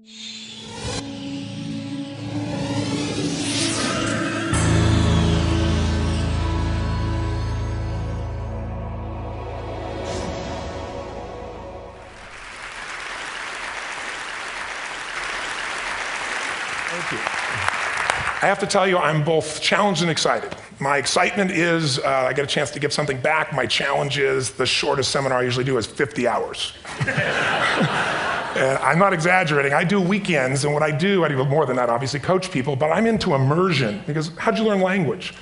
Thank you. I have to tell you, I'm both challenged and excited. My excitement is I get a chance to give something back. My challenge is the shortest seminar I usually do is 50 hours. And I'm not exaggerating. I do weekends, and what I do more than that, obviously, coach people, but I'm into immersion, because how'd you learn language?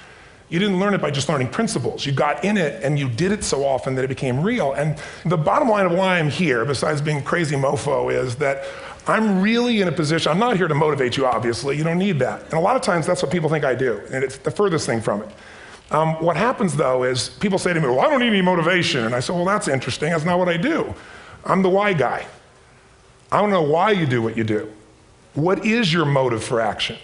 You didn't learn it by just learning principles. You got in it, and you did it so often that it became real. And the bottom line of why I'm here, besides being a crazy mofo, is that I'm really in a position, I'm not here to motivate you, obviously. You don't need that. And a lot of times, that's what people think I do, and it's the furthest thing from it. What happens, though, is people say to me, well, I don't need any motivation. And I say, well, that's interesting. That's not what I do. I'm the why guy. I don't know why you do what you do. What is your motive for action?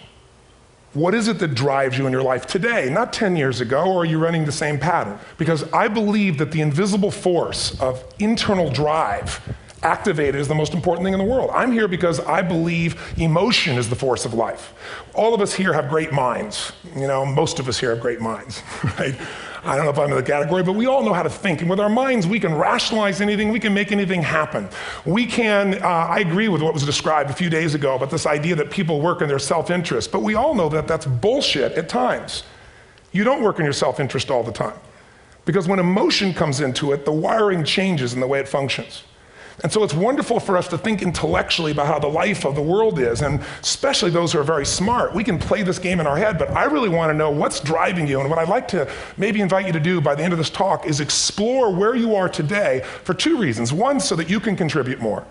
What is it that drives you in your life today, not 10 years ago, or are you running the same pattern? Because I believe that the invisible force of internal drive activated is the most important thing in the world. I'm here because I believe emotion is the force of life. All of us here have great minds. You know, most of us here have great minds, right? I don't know if I'm in the category, but we all know how to think. And with our minds, we can rationalize anything, we can make anything happen. We can, I agree with what was described a few days ago about this idea that people work in their self-interest, but we all know that that's bullshit at times. You don't work in your self-interest all the time. Because when emotion comes into it, the wiring changes in the way it functions. And so it's wonderful for us to think intellectually about how the life of the world is, and especially those who are very smart. We can play this game in our head, but I really want to know what's driving you. And what I'd like to maybe invite you to do by the end of this talk is explore where you are today for two reasons. One, so that you can contribute more.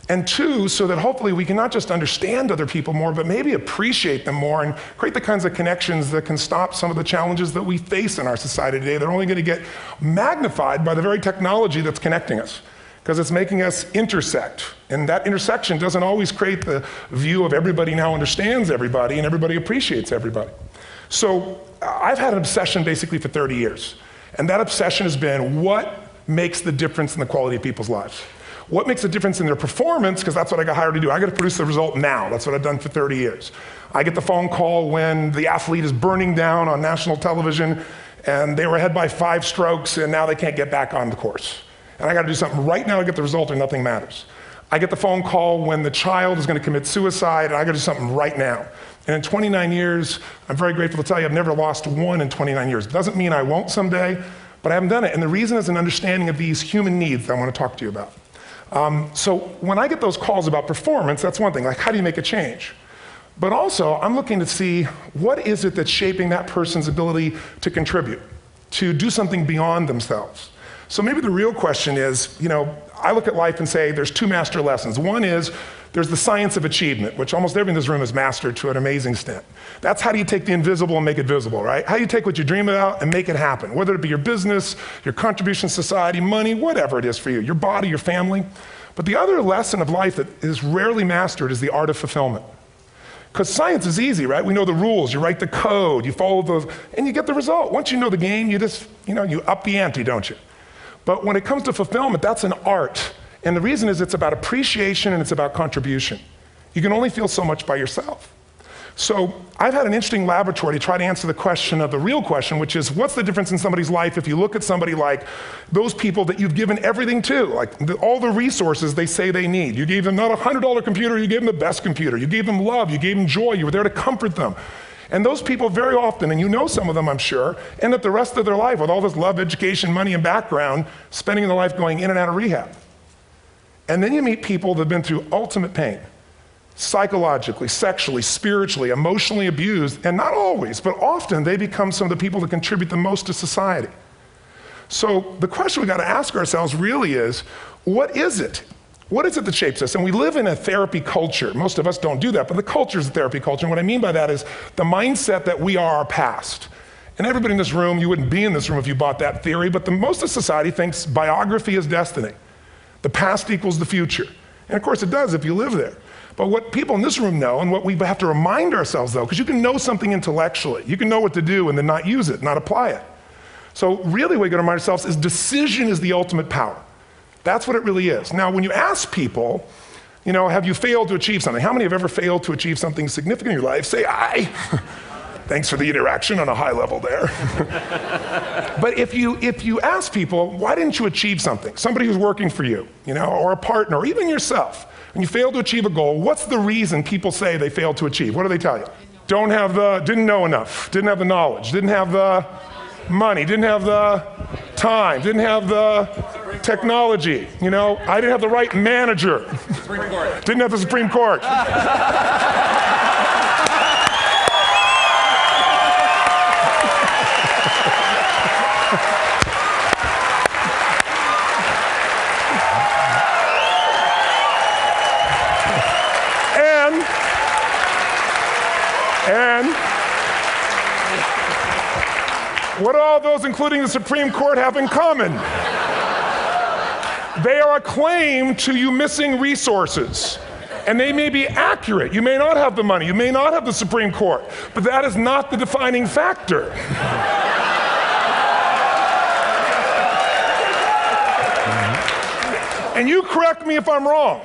And two, so that hopefully we can not just understand other people more, but maybe appreciate them more and create the kinds of connections that can stop some of the challenges that we face in our society today. They're only going to get magnified by the very technology that's connecting us, because it's making us intersect. And that intersection doesn't always create the view of everybody now understands everybody and everybody appreciates everybody. So I've had an obsession basically for 30 years. And that obsession has been what makes the difference in the quality of people's lives? What makes a difference in their performance? Because that's what I got hired to do. I got to produce the result now. That's what I've done for 30 years. I get the phone call when the athlete is burning down on national television and they were ahead by 5 strokes and now they can't get back on the course. And I got to do something right now to get the result or nothing matters. I get the phone call when the child is going to commit suicide, and I got to do something right now. And in 29 years, I'm very grateful to tell you I've never lost one in 29 years. It doesn't mean I won't someday, but I haven't done it. And the reason is an understanding of these human needs that I want to talk to you about. So when I get those calls about performance, that's one thing, like how do you make a change? But also, I'm looking to see what is it that's shaping that person's ability to contribute, to do something beyond themselves. So maybe the real question is, you know, I look at life and say there's 2 master lessons. One is there's the science of achievement, which almost everyone in this room has mastered to an amazing extent. That's how do you take the invisible and make it visible, right? How do you take what you dream about and make it happen, whether it be your business, your contribution to society, money, whatever it is for you, your body, your family. But the other lesson of life that is rarely mastered is the art of fulfillment. Because science is easy, right? We know the rules, you write the code, you follow and you get the result. Once you know the game, you just, you up the ante, don't you? But when it comes to fulfillment, that's an art. And the reason is it's about appreciation and it's about contribution. You can only feel so much by yourself. So I've had an interesting laboratory to try to answer the question of the real question, which is what's the difference in somebody's life if you look at somebody like those people that you've given everything to, like all the resources they say they need. You gave them not a $100 computer, you gave them the best computer. You gave them love, you gave them joy, you were there to comfort them. And those people very often, and you know some of them I'm sure, end up the rest of their life with all this love, education, money, and background, spending their life going in and out of rehab. And then you meet people that have been through ultimate pain, psychologically, sexually, spiritually, emotionally abused, and not always, but often they become some of the people that contribute the most to society. So the question we got to ask ourselves really is, what is it? What is it that shapes us? And we live in a therapy culture. Most of us don't do that, but the culture is a therapy culture. And what I mean by that is the mindset that we are our past. And everybody in this room, you wouldn't be in this room if you bought that theory, but most of society thinks biography is destiny. The past equals the future. And of course it does if you live there. But what people in this room know, and what we have to remind ourselves though, because you can know something intellectually, you can know what to do and then not use it, not apply it. So really what we got to remind ourselves is decision is the ultimate power. That's what it really is. Now, when you ask people, You know, have you failed to achieve something? How many have ever failed to achieve something significant in your life? Say I. Thanks for the interaction on a high level there. But if you ask people, why didn't you achieve something? Somebody who's working for you, you know, or a partner, or even yourself, when you fail to achieve a goal, what's the reason people say they failed to achieve? What do they tell you? Didn't know enough, didn't have the knowledge, didn't have the money, didn't have the time, didn't have the technology, you know, I didn't have the right manager, didn't have the Supreme Court. And what do all those, including the Supreme Court, have in common? They are a claim to you missing resources. And they may be accurate. You may not have the money. You may not have the Supreme Court. But that is not the defining factor. And you correct me if I'm wrong.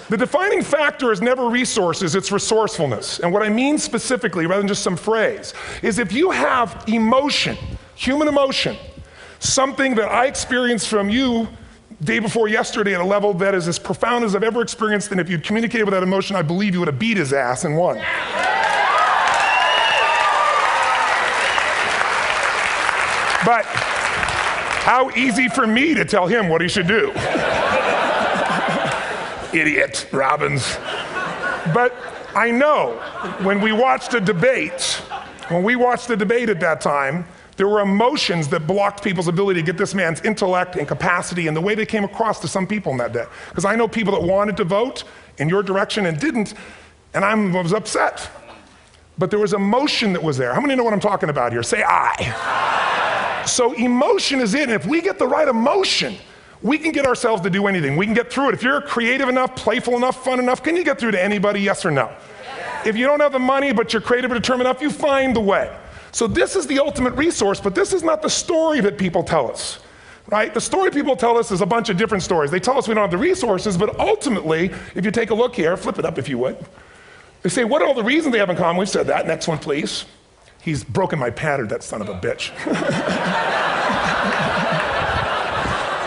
The defining factor is never resources, it's resourcefulness. And what I mean specifically, rather than just some phrase, is if you have emotion, human emotion, something that I experienced from you day before yesterday at a level that is as profound as I've ever experienced, and if you'd communicated with that emotion, I believe you would have beat his ass and won. But how easy for me to tell him what he should do. Idiot, Robbins. But I know when we watched a debate, at that time, there were emotions that blocked people's ability to get this man's intellect and capacity and the way they came across to some people in that day. Because I know people that wanted to vote in your direction and didn't, and I was upset. But there was emotion that was there. How many know what I'm talking about here? Say I. So emotion is it, and if we get the right emotion, we can get ourselves to do anything. We can get through it. If you're creative enough, playful enough, fun enough, can you get through to anybody, yes or no? Yes. If you don't have the money, but you're creative and determined enough, you find the way. So this is the ultimate resource, but this is not the story that people tell us, right? The story people tell us is a bunch of different stories. They tell us we don't have the resources, but ultimately, if you take a look here, flip it up if you would. They say, what are all the reasons they have in common? We've said that. Next one, please. He's broken my pattern, that son of a bitch.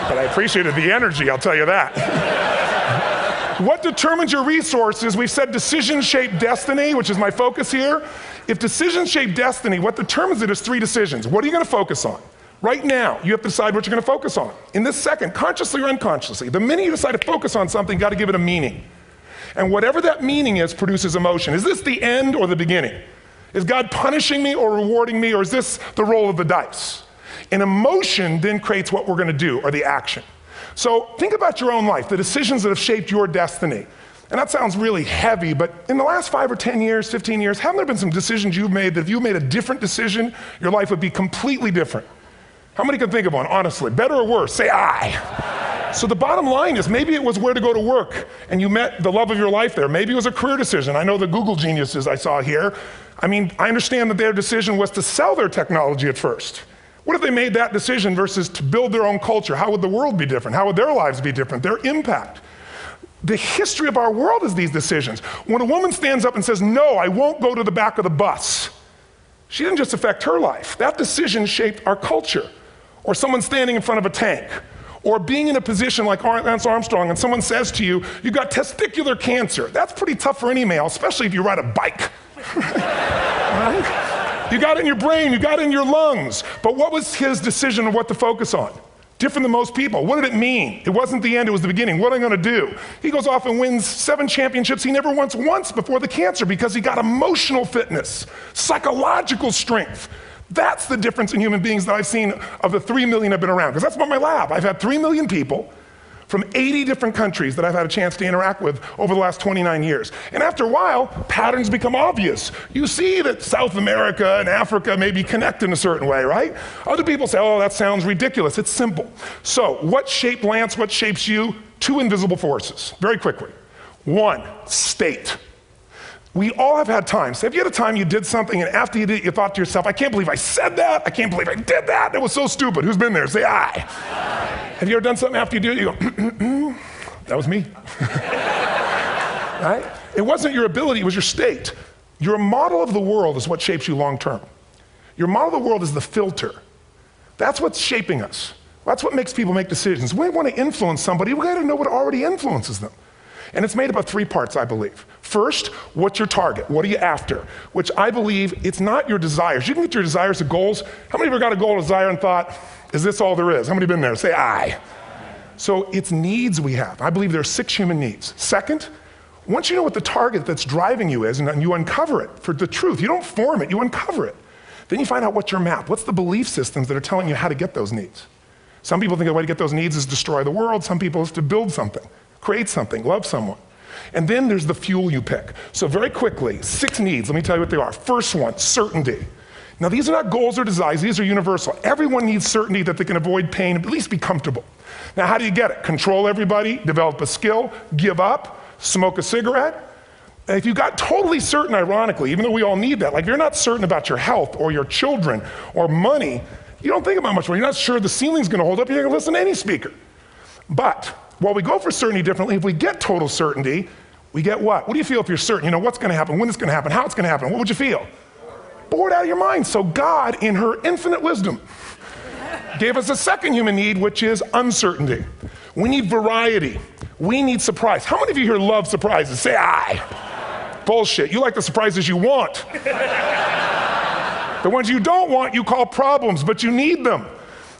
But I appreciated the energy, I'll tell you that. What determines your resources? We've said decisions shape destiny, which is my focus here. If decisions shape destiny, what determines it is 3 decisions. What are you going to focus on? Right now, you have to decide what you're going to focus on. In this second, consciously or unconsciously, the minute you decide to focus on something, you've got to give it a meaning. And whatever that meaning is produces emotion. Is this the end or the beginning? Is God punishing me or rewarding me, or is this the roll of the dice? And emotion then creates what we're going to do, or the action. So think about your own life, the decisions that have shaped your destiny. And that sounds really heavy, but in the last 5 or 10 years, 15 years, haven't there been some decisions you've made that if you made a different decision, your life would be completely different? How many can think of one, honestly? Better or worse? Say I. So the bottom line is maybe it was where to go to work and you met the love of your life there. Maybe it was a career decision. I know the Google geniuses I saw here. I mean, I understand that their decision was to sell their technology at first. What if they made that decision versus to build their own culture? How would the world be different? How would their lives be different? Their impact. The history of our world is these decisions. When a woman stands up and says, no, I won't go to the back of the bus, she didn't just affect her life. That decision shaped our culture. Or someone standing in front of a tank. Or being in a position like Lance Armstrong and someone says to you, you've got testicular cancer. That's pretty tough for any male, especially if you ride a bike. Right? You got it in your brain, you got it in your lungs. But what was his decision of what to focus on? Different than most people. What did it mean? It wasn't the end, it was the beginning. What am I going to do? He goes off and wins 7 championships he never won once before the cancer because he got emotional fitness, psychological strength. That's the difference in human beings that I've seen of the 3 million I've been around. Because that's what my lab. I've had 3 million people from 80 different countries that I've had a chance to interact with over the last 29 years. And after a while, patterns become obvious. You see that South America and Africa maybe connect in a certain way, right? Other people say, oh, that sounds ridiculous. It's simple. So what shaped Lance, what shapes you? 2 invisible forces, very quickly. 1, state. We all have had times. Have you had a time you did something and after you did it, you thought to yourself, I can't believe I said that. I can't believe I did that. That was so stupid. Who's been there? Say aye. Have you ever done something after you do it, you go, that was me. right? It wasn't your ability, it was your state. Your model of the world is what shapes you long term. Your model of the world is the filter. That's what's shaping us. That's what makes people make decisions. When we want to influence somebody, we gotta know what already influences them. And it's made up of 3 parts, I believe. First, what's your target? What are you after? Which I believe, it's not your desires. You can get your desires to goals. How many of you got a goal, a desire, and thought, is this all there is? How many have been there? Say aye. So it's needs we have. I believe there are 6 human needs. Second, once you know what the target that's driving you is, and you uncover it for the truth, you don't form it, you uncover it. Then you find out what's your map. What's the belief systems that are telling you how to get those needs? Some people think the way to get those needs is destroy the world. Some people is to build something, create something, love someone. And then there's the fuel you pick. So very quickly, 6 needs, let me tell you what they are. First one, certainty. Now these are not goals or desires, these are universal. Everyone needs certainty that they can avoid pain, at least be comfortable. Now how do you get it? Control everybody, develop a skill, give up, smoke a cigarette. And if you got totally certain, ironically, even though we all need that, like if you're not certain about your health or your children or money, you don't think about much more. You're not sure the ceiling's gonna hold up, you're gonna listen to any speaker. But while we go for certainty differently, if we get total certainty, we get what? What do you feel if you're certain? You know what's gonna happen, when it's gonna happen, how it's gonna happen, what would you feel? Bored out of your mind. So God, in her infinite wisdom, gave us a second human need, which is uncertainty. We need variety. We need surprise. How many of you here love surprises? Say aye. Bullshit, you like the surprises you want. The ones you don't want, you call problems, but you need them.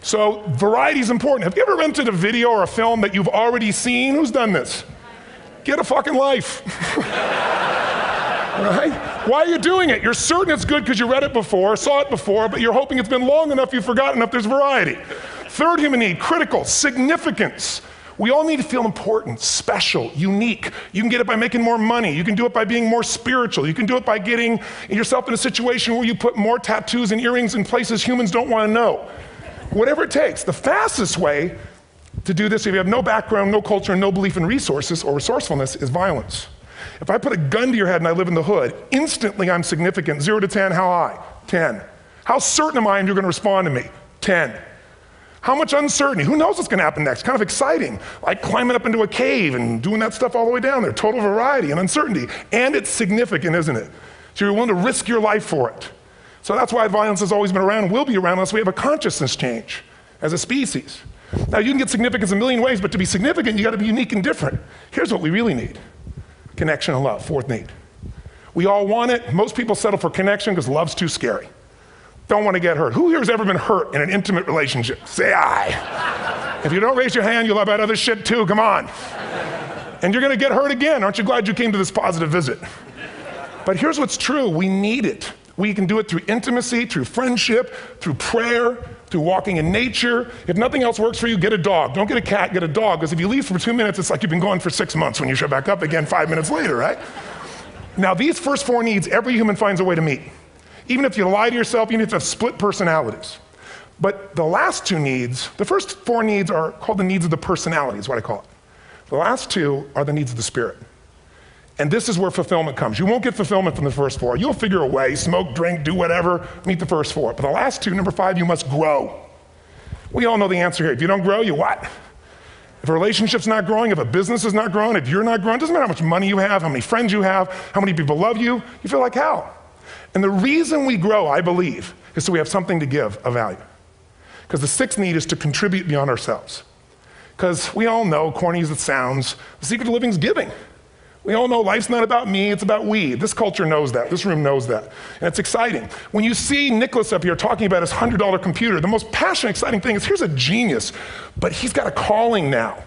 So variety is important. Have you ever rented a video or a film that you've already seen? Who's done this? Get a fucking life. Right? Why are you doing it? You're certain it's good because you read it before, saw it before, but you're hoping it's been long enough you've forgotten enough there's variety. Third human need, critical, significance. We all need to feel important, special, unique. You can get it by making more money. You can do it by being more spiritual. You can do it by getting yourself in a situation where you put more tattoos and earrings in places humans don't want to know. Whatever it takes. The fastest way to do this, if you have no background, no culture, and no belief in resources or resourcefulness, is violence. If I put a gun to your head and I live in the hood, instantly I'm significant. 0 to 10, how high? 10. How certain am I you're going to respond to me? 10. How much uncertainty? Who knows what's going to happen next? Kind of exciting, like climbing up into a cave and doing that stuff all the way down there. Total variety and uncertainty. And it's significant, isn't it? So you're willing to risk your life for it. So that's why violence has always been around and will be around unless we have a consciousness change as a species. Now you can get significance a million ways, but to be significant, you got to be unique and different. Here's what we really need. Connection and love, fourth need. We all want it. Most people settle for connection because love's too scary. Don't want to get hurt. Who here has ever been hurt in an intimate relationship? Say aye. If you don't raise your hand, you'll have about other shit too, come on. And you're going to get hurt again. Aren't you glad you came to this positive visit? But here's what's true, we need it. We can do it through intimacy, through friendship, through prayer, through walking in nature. If nothing else works for you, get a dog. Don't get a cat, get a dog, because if you leave for 2 minutes, it's like you've been gone for 6 months when you show back up again 5 minutes later, right? Now these first 4 needs, every human finds a way to meet. Even if you lie to yourself, even if you have split personalities. But the last 2 needs, the first 4 needs are called the needs of the personality, is what I call it. The last 2 are the needs of the spirit. And this is where fulfillment comes. You won't get fulfillment from the first 4. You'll figure a way, smoke, drink, do whatever, meet the first 4. But the last 2, number 5, you must grow. We all know the answer here. If you don't grow, you what? If a relationship's not growing, if a business is not growing, if you're not growing, it doesn't matter how much money you have, how many friends you have, how many people love you, you feel like hell. And the reason we grow, I believe, is so we have something to give of value. Because the 6th need is to contribute beyond ourselves. Because we all know, corny as it sounds, the secret of living is giving. We all know life's not about me, it's about we. This culture knows that, this room knows that. And it's exciting. When you see Nicholas up here talking about his $100 computer, the most passionate, exciting thing is here's a genius, but he's got a calling now.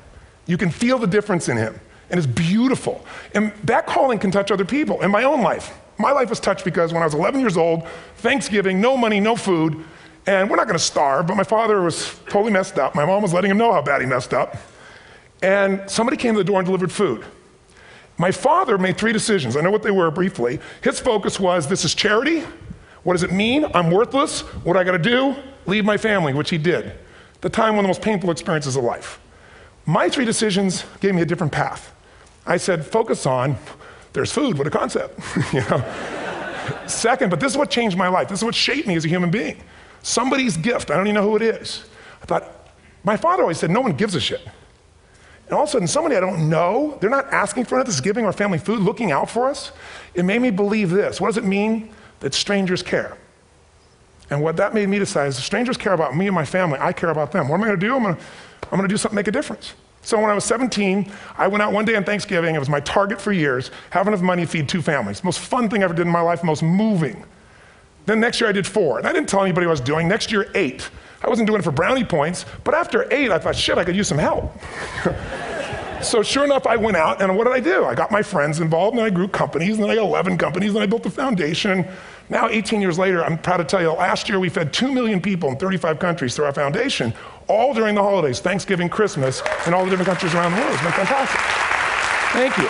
You can feel the difference in him, and it's beautiful. And that calling can touch other people. In my own life, my life was touched because when I was 11 years old, Thanksgiving, no money, no food, and we're not gonna starve, but my father was totally messed up. My mom was letting him know how bad he messed up. And somebody came to the door and delivered food. My father made 3 decisions. I know what they were briefly. His focus was, this is charity. What does it mean? I'm worthless. What I gotta do? Leave my family, which he did. At the time, one of the most painful experiences of life. My 3 decisions gave me a different path. I said, focus on, there's food, what a concept. You know? Second, but this is what changed my life. This is what shaped me as a human being. Somebody's gift, I don't even know who it is. I thought, my father always said, no one gives a shit. and all of a sudden somebody I don't know, they're not asking for it, this is giving our family food, looking out for us. It made me believe this. What does it mean? That strangers care. And what that made me decide is if strangers care about me and my family, I care about them. What am I gonna do? I'm gonna do something to make a difference. So when I was 17, I went out one day on Thanksgiving. It was my target for years, have enough money to feed 2 families. Most fun thing I ever did in my life, most moving. Then next year I did 4, and I didn't tell anybody what I was doing. Next year, 8. I wasn't doing it for brownie points, but after 8, I thought, shit, I could use some help. So sure enough, I went out, and what did I do? I got my friends involved, and I grew companies, and then I got 11 companies, and I built a foundation. Now, 18 years later, I'm proud to tell you, last year we fed 2 million people in 35 countries through our foundation, all during the holidays, Thanksgiving, Christmas, in all the different countries around the world. It's been fantastic. Thank you.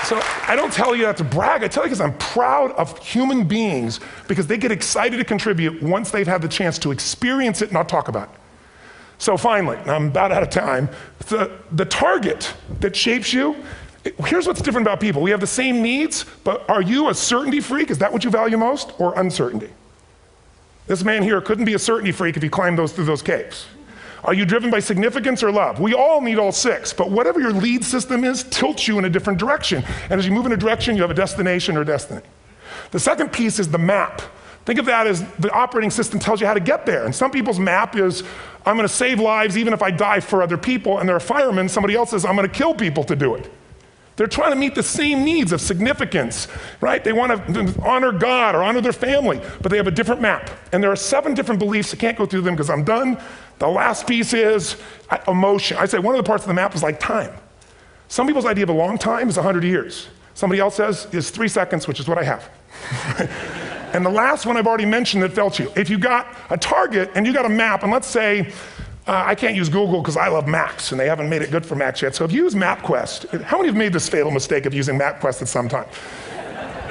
So I don't tell you that to brag, I tell you because I'm proud of human beings because they get excited to contribute once they've had the chance to experience it, not talk about it. So finally, I'm about out of time, the target that shapes you, here's what's different about people. We have the same needs, but are you a certainty freak? Is that what you value most, or uncertainty? This man here couldn't be a certainty freak if he climbed through those caves. Are you driven by significance or love? We all need all 6, but whatever your lead system is tilts you in a different direction. And as you move in a direction, you have a destination or destiny. The second piece is the map. Think of that as the operating system tells you how to get there. And some people's map is, I'm gonna save lives even if I die for other people, and they're a fireman. Somebody else says, I'm gonna kill people to do it. They're trying to meet the same needs of significance, right? They want to honor God or honor their family, but they have a different map. And there are 7 different beliefs. I can't go through them because I'm done. The last piece is emotion. I say one of the parts of the map is like time. Some people's idea of a long time is 100 years. Somebody else says is 3 seconds, which is what I have. And the last one I've already mentioned that felt you. If you got a target and you got a map, and let's say, I can't use Google because I love maps and they haven't made it good for Macs yet. So if you use MapQuest, how many have made this fatal mistake of using MapQuest at some time?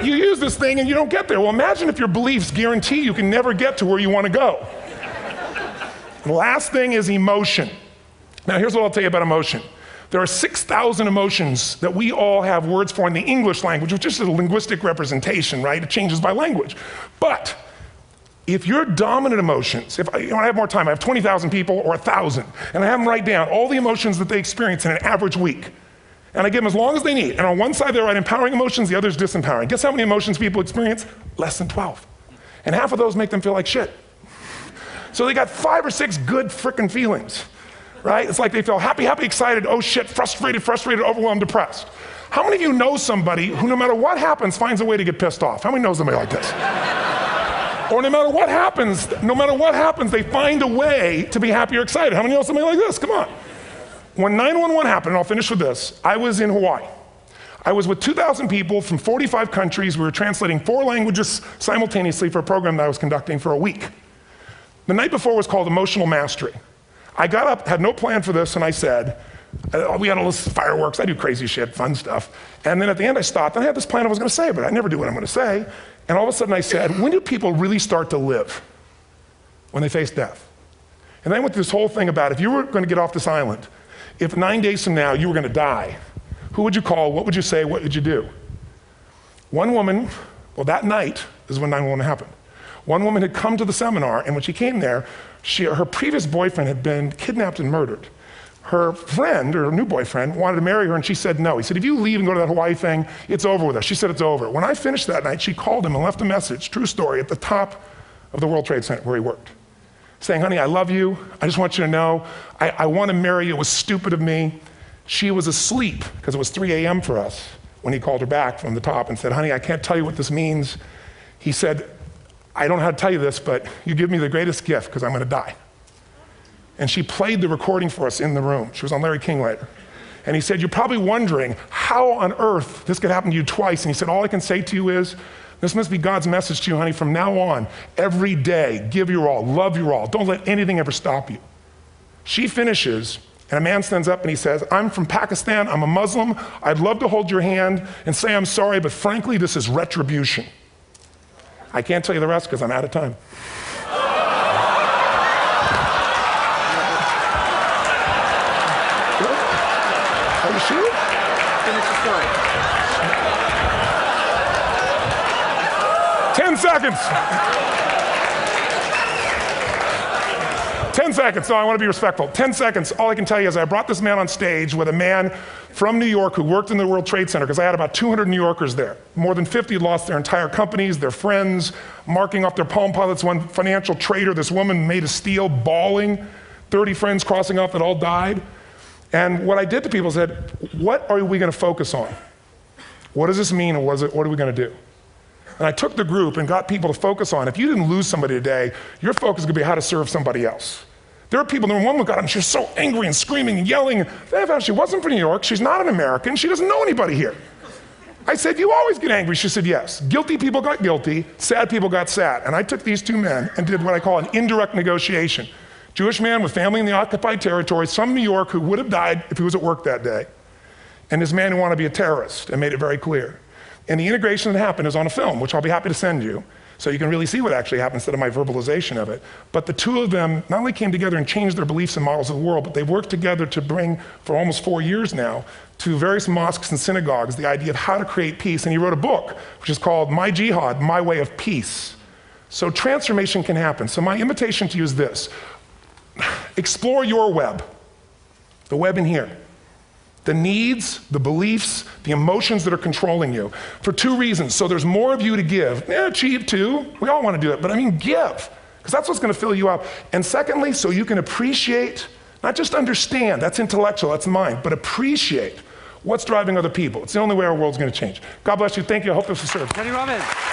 You use this thing and you don't get there. Well, imagine if your beliefs guarantee you can never get to where you want to go. The last thing is emotion. Now here's what I'll tell you about emotion. There are 6,000 emotions that we all have words for in the English language, which is just a linguistic representation, right? It changes by language. But if your dominant emotions, if I have more time, I have 20,000 people or 1,000, and I have them write down all the emotions that they experience in an average week. And I give them as long as they need. And on one side they write empowering emotions, the other is disempowering. Guess how many emotions people experience? Less than 12. And half of those make them feel like shit. So they got 5 or 6 good frickin' feelings, right? It's like they feel happy, happy, excited, oh shit, frustrated, overwhelmed, depressed. How many of you know somebody who no matter what happens finds a way to get pissed off? How many know somebody like this? Or no matter what happens, they find a way to be happy or excited. How many know somebody like this? Come on. When 9/11 happened, and I'll finish with this, I was in Hawaii. I was with 2,000 people from 45 countries. We were translating 4 languages simultaneously for a program that I was conducting for a week. The night before was called Emotional Mastery. I got up, had no plan for this, and I said, we had all this fireworks, I do crazy shit, fun stuff. And then at the end I stopped, and I had this plan I was gonna say, but I never do what I'm gonna say. And all of a sudden I said, when do people really start to live? When they face death. And then I went through this whole thing about if you were gonna get off this island, if 9 days from now you were gonna die, who would you call, what would you say, what would you do? One woman, well that night is when 9/11 happened. One woman had come to the seminar, and when she came there, her previous boyfriend had been kidnapped and murdered. Her friend, or her new boyfriend, wanted to marry her, and she said no. He said, if you leave and go to that Hawaii thing, it's over with us. She said it's over. When I finished that night, she called him and left a message, true story, at the top of the World Trade Center where he worked, saying, honey, I love you. I just want you to know, I want to marry you. It was stupid of me. She was asleep, because it was 3 a.m. for us, when he called her back from the top and said, honey, I can't tell you what this means. He said, I don't know how to tell you this, but you give me the greatest gift because I'm going to die. And she played the recording for us in the room. She was on Larry King later. And he said, you're probably wondering how on earth this could happen to you twice. And he said, all I can say to you is, this must be God's message to you, honey. From now on, every day, give your all, love your all. Don't let anything ever stop you. She finishes, and a man stands up and he says, I'm from Pakistan, I'm a Muslim. I'd love to hold your hand and say I'm sorry, but frankly, this is retribution. I can't tell you the rest because I'm out of time. Are you sure? Finish the story. 10 seconds. 10 seconds, no, I want to be respectful. 10 seconds, all I can tell you is I brought this man on stage with a man from New York who worked in the World Trade Center, because I had about 200 New Yorkers there. More than 50 lost their entire companies, their friends, marking off their Palm Pilots. One financial trader, this woman made of steel, bawling, 30 friends crossing off that all died. And what I did to people is said, what are we going to focus on? What does this mean, and what are we going to do? And I took the group and got people to focus on, if you didn't lose somebody today, your focus is going to be how to serve somebody else. There are people, the woman got up, she was so angry and screaming and yelling. She wasn't from New York, she's not an American, she doesn't know anybody here. I said, you always get angry. She said, yes. Guilty people got guilty, sad people got sad. And I took these two men and did what I call an indirect negotiation. Jewish man with family in the occupied territories from New York who would have died if he was at work that day. And this man who wanted to be a terrorist and made it very clear. And the integration that happened is on a film, which I'll be happy to send you, so you can really see what actually happened instead of my verbalization of it. But the two of them not only came together and changed their beliefs and models of the world, but they've worked together to bring, for almost 4 years now, to various mosques and synagogues, the idea of how to create peace. And he wrote a book, which is called My Jihad, My Way of Peace. So transformation can happen. So my invitation to you is this. Explore your web, the web in here. The needs, the beliefs, the emotions that are controlling you, for two reasons. So there's more of you to give. Achieve too, we all want to do it, but I mean give, because that's what's going to fill you up. And secondly, so you can appreciate, not just understand, that's intellectual, that's mind, but appreciate what's driving other people. It's the only way our world's going to change. God bless you, thank you, I hope this was served. Toни Роббинс.